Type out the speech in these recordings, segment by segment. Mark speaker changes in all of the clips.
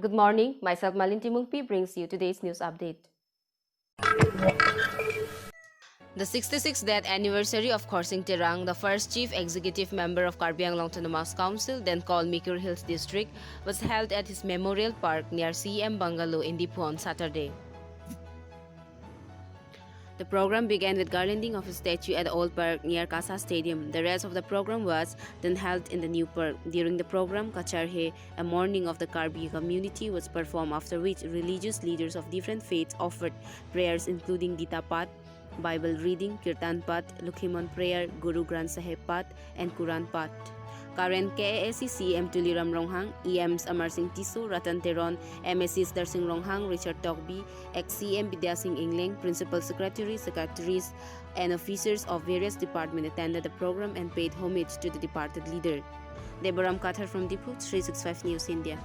Speaker 1: Good morning, myself Nelitum brings you today's news update. The 66th death anniversary of Khorsing Terang, the first chief executive member of Karbi Anglong Autonomous Council, then called Mikir Hills District, was held at his memorial park near CM Bungalow in Dipu on Saturday. The program began with garlanding of his statue at the old park near Kasa Stadium. The rest of the program was then held in the new park. During the program, Kacharhe, a mourning of the Karbi community, was performed, after which religious leaders of different faiths offered prayers including Gita Path, Bible reading, Kirtan Path, Lukhimon prayer, Guru Granth Sahib Path, and Quran Path. Current KAC CM Tuliram Ronghang, EMs Amar Singh Tiso, Ratan Teron, MSCs Dar Singh Ronghang, Richard Tokbi, ex-CM Vidya Singh Ingling, Principal Secretary, Secretaries, and officers of various departments attended the program and paid homage to the departed leader. Debaram Kathar from Dipu, 365 News India.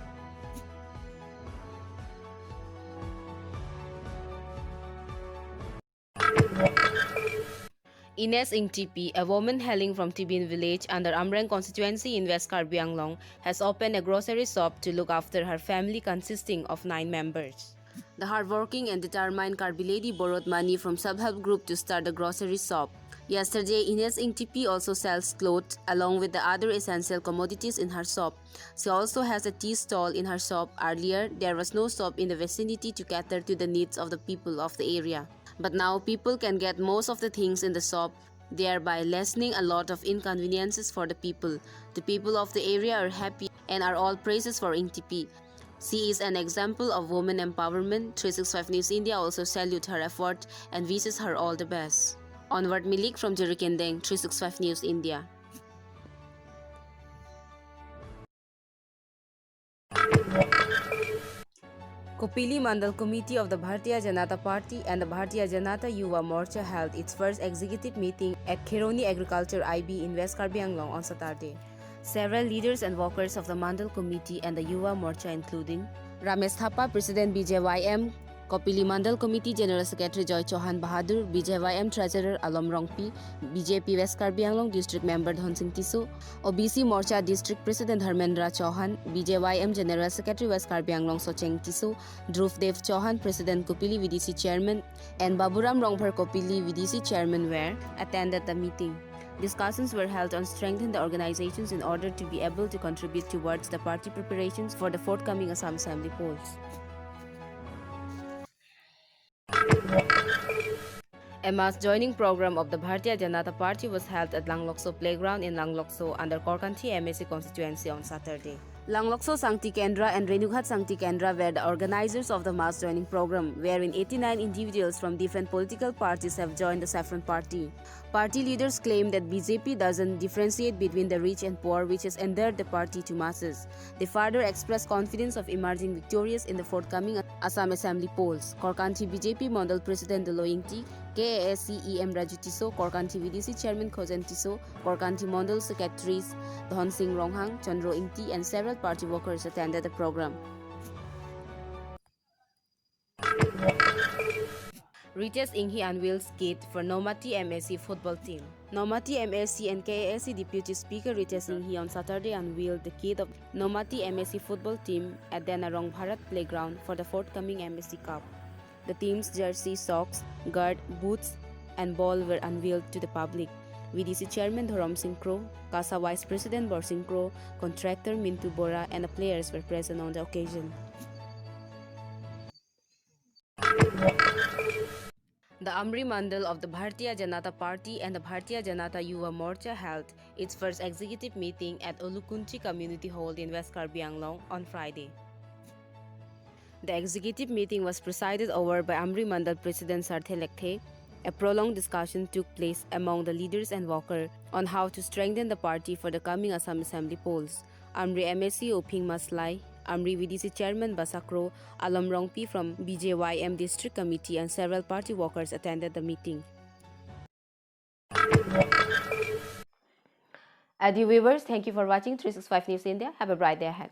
Speaker 1: Ines Ing TP, a woman hailing from Tibin village under Areng constituency in West Karbi Anglong, has opened a grocery shop to look after her family consisting of 9 members. The hardworking and determined Karbi lady borrowed money from Subhelp Group to start the grocery shop. Yesterday, Ines Ing TP also sells clothes along with the other essential commodities in her shop. She also has a tea stall in her shop. Earlier, there was no shop in the vicinity to cater to the needs of the people of the area. But now people can get most of the things in the shop, thereby lessening a lot of inconveniences for the people. The people of the area are happy and are all praises for Ing TP. She is an example of women empowerment. 365 News India also salutes her effort and wishes her all the best. Onward Milik from Jirikendeng, 365 News India. Kopili Mandal Committee of the Bharatiya Janata Party and the Bharatiya Janata Yuva Morcha held its first executive meeting at Kheroni Agriculture IB in West Karbi Anglong on Saturday. Several leaders and workers of the Mandal Committee and the Yuva Morcha, including Ramesh Thapa, President BJYM, Kopili Mandal Committee General Secretary Joy Chauhan Bahadur, BJYM Treasurer Alom Rongpi, BJP West Karbi Anglong District Member Dhon Singh Tiso, OBC Morcha District President Dharmendra Chauhan, BJYM General Secretary West Karbi Anglong Socheng Tiso, Dhruv Dev Chauhan, President Kopili VDC Chairman, and Baburam Rongphar Kopili VDC Chairman were attended the meeting. Discussions were held on strengthening the organizations in order to be able to contribute towards the party preparations for the forthcoming Assam Assembly polls. A mass joining program of the Bharatiya Janata Party was held at Langlokso Playground in Langlokso under Korkanthi MSC constituency on Saturday. Langlokso Sankti Kendra and Renughat Sankti Kendra were the organizers of the mass joining program, wherein 89 individuals from different political parties have joined the Saffron Party. Party leaders claim that BJP doesn't differentiate between the rich and poor, which has endeared the party to masses. They further expressed confidence of emerging victorious in the forthcoming Assam Assembly polls. Korkanthi BJP Mandal President Doloingti, KASC EM Raju Tiso, Korkanthi VDC Chairman Khojan Tiso, Korkanthi Mandal Secretaries Dhon Singh Ronghang, Chandro Ingti, and several party workers attended the program. Riches Inghi unveils kit for Nomati MSC football team. Nomati MSC and KASC Deputy Speaker Riches Inghi on Saturday unveiled the kit of Nomati MSC football team at the Narong Bharat Playground for the forthcoming MSC Cup. The team's jersey, socks, guard, boots, and ball were unveiled to the public. VDC Chairman Dharam Singh Crow, CASA Vice President Bor Singh Crow, contractor Mintu Bora, and the players were present on the occasion. The Amri Mandal of the Bharatiya Janata Party and the Bharatiya Janata Yuva Morcha held its first executive meeting at Olukunchi Community Hall in West Karbi Anglong on Friday. The executive meeting was presided over by Amri Mandal President Sarthe Lekthe. A prolonged discussion took place among the leaders and workers on how to strengthen the party for the coming Assam Assembly polls. Amri MSC Oping Maslai, Amri VDC Chairman Basakro, Alom Rongpi from BJYM District Committee, and several party workers attended the meeting. Adieu viewers, thank you for watching 365 News India. Have a bright day ahead.